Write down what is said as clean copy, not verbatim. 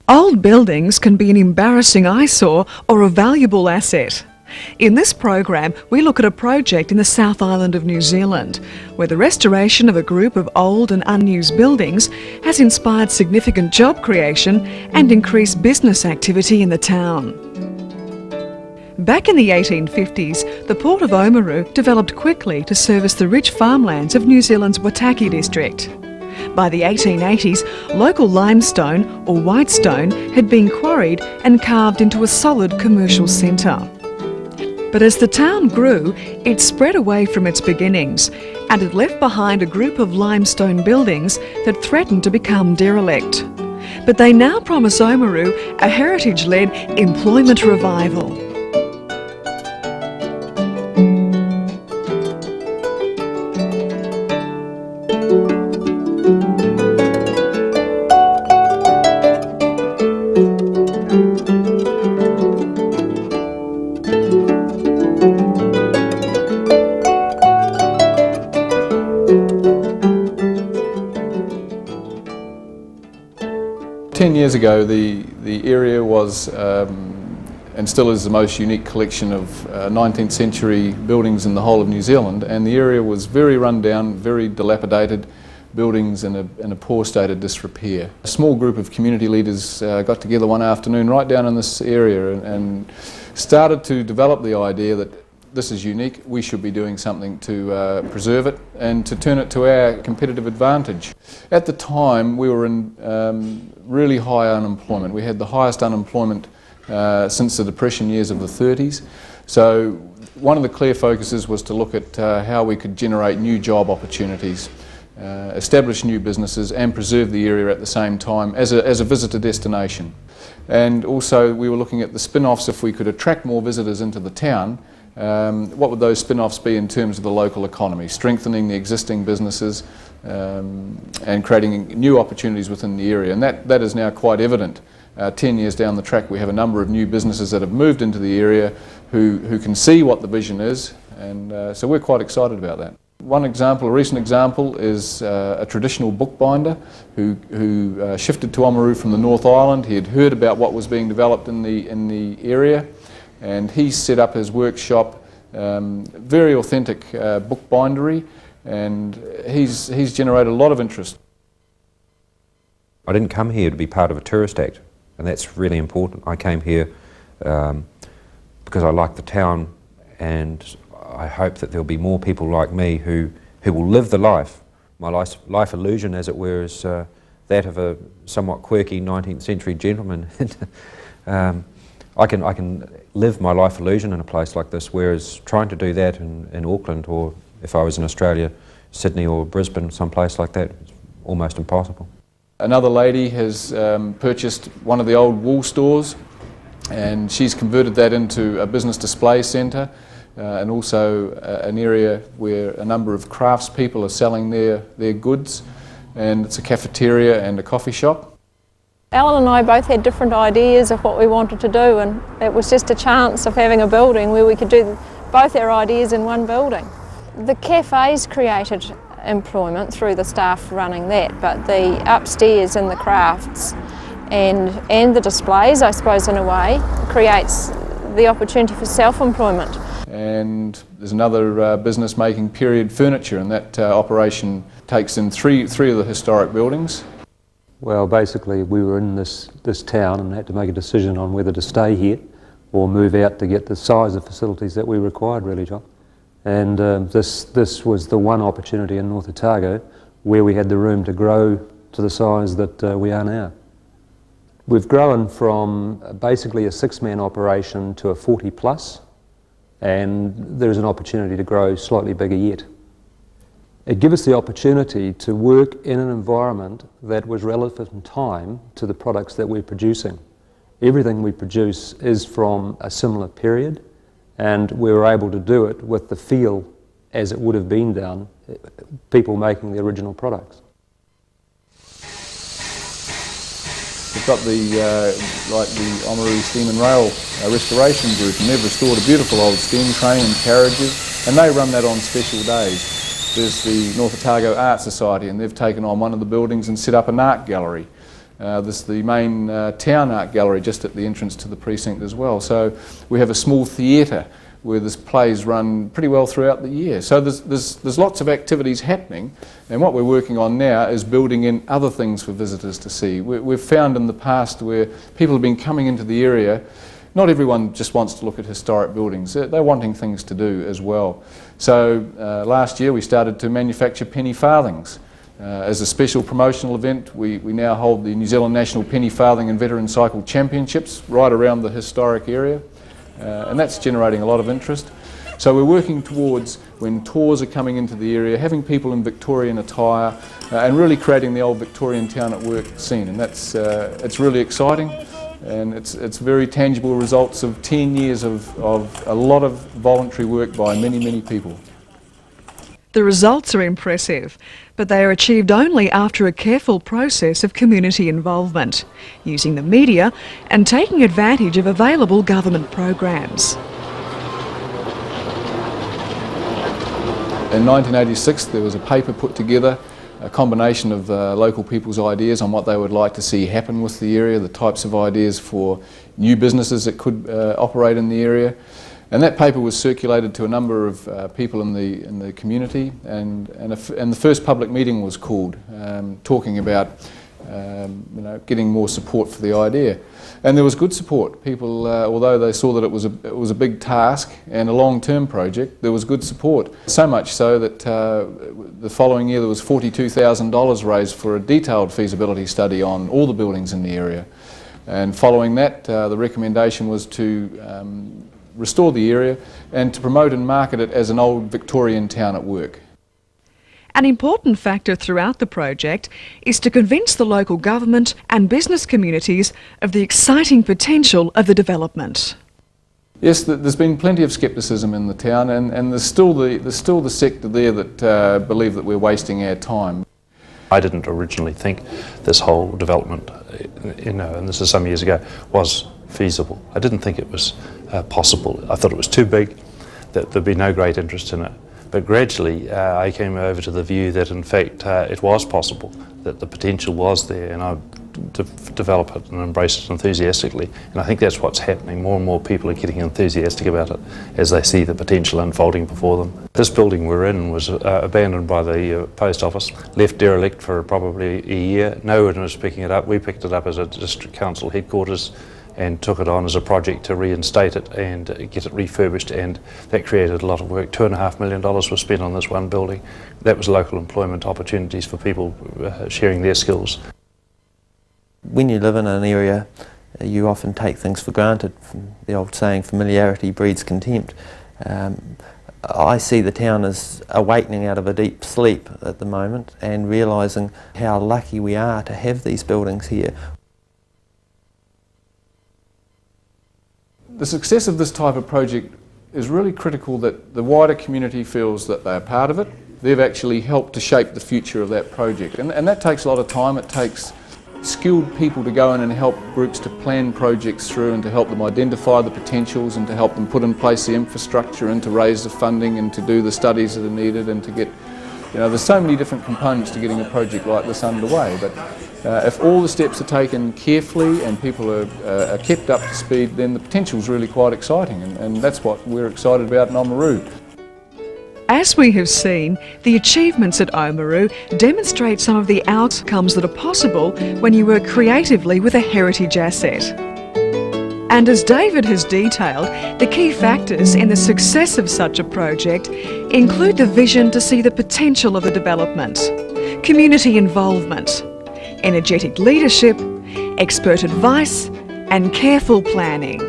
Old buildings can be an embarrassing eyesore or a valuable asset. In this program, we look at a project in the South Island of New Zealand, where the restoration of a group of old and unused buildings has inspired significant job creation and increased business activity in the town. Back in the 1850s, the port of Oamaru developed quickly to service the rich farmlands of New Zealand's Waitaki district. By the 1880s, local limestone or whitestone had been quarried and carved into a solid commercial centre. But as the town grew, it spread away from its beginnings, and it left behind a group of limestone buildings that threatened to become derelict. But they now promise Oamaru a heritage-led employment revival. Years ago, the area was and still is the most unique collection of 19th century buildings in the whole of New Zealand, and the area was very run down, very dilapidated, buildings in a poor state of disrepair. A small group of community leaders got together one afternoon right down in this area and started to develop the idea that this is unique, we should be doing something to preserve it and to turn it to our competitive advantage. At the time we were in really high unemployment. We had the highest unemployment since the Depression years of the 30s. So one of the clear focuses was to look at how we could generate new job opportunities, establish new businesses and preserve the area at the same time as a visitor destination. And also we were looking at the spin-offs. If we could attract more visitors into the town, what would those spin-offs be in terms of the local economy, strengthening the existing businesses and creating new opportunities within the area. And that is now quite evident. 10 years down the track, we have a number of new businesses that have moved into the area who can see what the vision is, and so we're quite excited about that. One example, a recent example, is a traditional bookbinder who shifted to Oamaru from the North Island. He had heard about what was being developed in the area, and he set up his workshop, very authentic bookbindery, and he's generated a lot of interest. I didn't come here to be part of a tourist act, and that's really important. I came here because I like the town, and I hope that there'll be more people like me who will live the life. My life illusion, as it were, is that of a somewhat quirky 19th century gentleman. I can live my life illusion in a place like this, whereas trying to do that in Auckland, or if I was in Australia, Sydney or Brisbane, someplace like that, it's almost impossible. Another lady has purchased one of the old wool stores, and she's converted that into a business display centre and also an area where a number of craftspeople are selling their goods, and it's a cafeteria and a coffee shop. Alan and I both had different ideas of what we wanted to do, and it was just a chance of having a building where we could do both our ideas in one building. The cafes created employment through the staff running that, but the upstairs and the crafts and the displays, I suppose in a way, creates the opportunity for self-employment. And there's another business making period furniture, and that operation takes in three of the historic buildings. Well, basically we were in this town and had to make a decision on whether to stay here or move out to get the size of facilities that we required, really, John. And this was the one opportunity in North Otago where we had the room to grow to the size that we are now. We've grown from basically a 6-man operation to a 40 plus, and there's an opportunity to grow slightly bigger yet. It gave us the opportunity to work in an environment that was relevant in time to the products that we're producing. Everything we produce is from a similar period, and we were able to do it with the feel as it would have been done, people making the original products. We've got the Oamaru Steam and Rail Restoration Group, and they've restored a beautiful old steam train and carriages, and they run that on special days. There's the North Otago Art Society, and they've taken on one of the buildings and set up an art gallery. There's the main town art gallery just at the entrance to the precinct as well. So we have a small theatre where there's plays run pretty well throughout the year. So there's lots of activities happening, and what we're working on now is building in other things for visitors to see. We've found in the past where people have been coming into the area, not everyone just wants to look at historic buildings, they're wanting things to do as well. So last year we started to manufacture penny farthings. As a special promotional event, we now hold the New Zealand National Penny Farthing and Veteran Cycle Championships right around the historic area. And that's generating a lot of interest. So we're working towards, when tours are coming into the area, having people in Victorian attire and really creating the old Victorian town at work scene. And that's it's really exciting, and it's very tangible results of 10 years of a lot of voluntary work by many, many people. The results are impressive, but they are achieved only after a careful process of community involvement, using the media and taking advantage of available government programs. In 1986 there was a paper put together, a combination of local people's ideas on what they would like to see happen with the area, the types of ideas for new businesses that could operate in the area. And that paper was circulated to a number of people in the community, and the first public meeting was called, talking about getting more support for the idea. And there was good support. People, although they saw that it was a big task and a long-term project, there was good support. So much so that the following year there was $42,000 raised for a detailed feasibility study on all the buildings in the area. And following that, the recommendation was to restore the area and to promote and market it as an old Victorian town at work. An important factor throughout the project is to convince the local government and business communities of the exciting potential of the development. Yes, there's been plenty of scepticism in the town, and there's still the sector there that believe that we're wasting our time. I didn't originally think this whole development, and this is some years ago, was feasible. I didn't think it was possible. I thought it was too big, that there'd be no great interest in it. But gradually I came over to the view that in fact it was possible, that the potential was there, and I develop it and embrace it enthusiastically. And I think that's what's happening. More and more people are getting enthusiastic about it as they see the potential unfolding before them. This building we're in was abandoned by the post office, left derelict for probably a year. No one was picking it up. We picked it up as a district council headquarters and took it on as a project to reinstate it and get it refurbished, and that created a lot of work. $2.5 million was spent on this one building. That was local employment opportunities for people sharing their skills. When you live in an area, you often take things for granted. The old saying, familiarity breeds contempt. I see the town as awakening out of a deep sleep at the moment and realising how lucky we are to have these buildings here. The success of this type of project is really critical that the wider community feels that they're part of it. They've actually helped to shape the future of that project, and that takes a lot of time. It takes skilled people to go in and help groups to plan projects through, and to help them identify the potentials, and to help them put in place the infrastructure, and to raise the funding, and to do the studies that are needed, and to get, there's so many different components to getting a project like this underway. But if all the steps are taken carefully and people are kept up to speed, then the potential is really quite exciting, and that's what we're excited about in Oamaru. As we have seen, the achievements at Oamaru demonstrate some of the outcomes that are possible when you work creatively with a heritage asset. And as David has detailed, the key factors in the success of such a project include the vision to see the potential of the development, community involvement, energetic leadership, expert advice, and careful planning.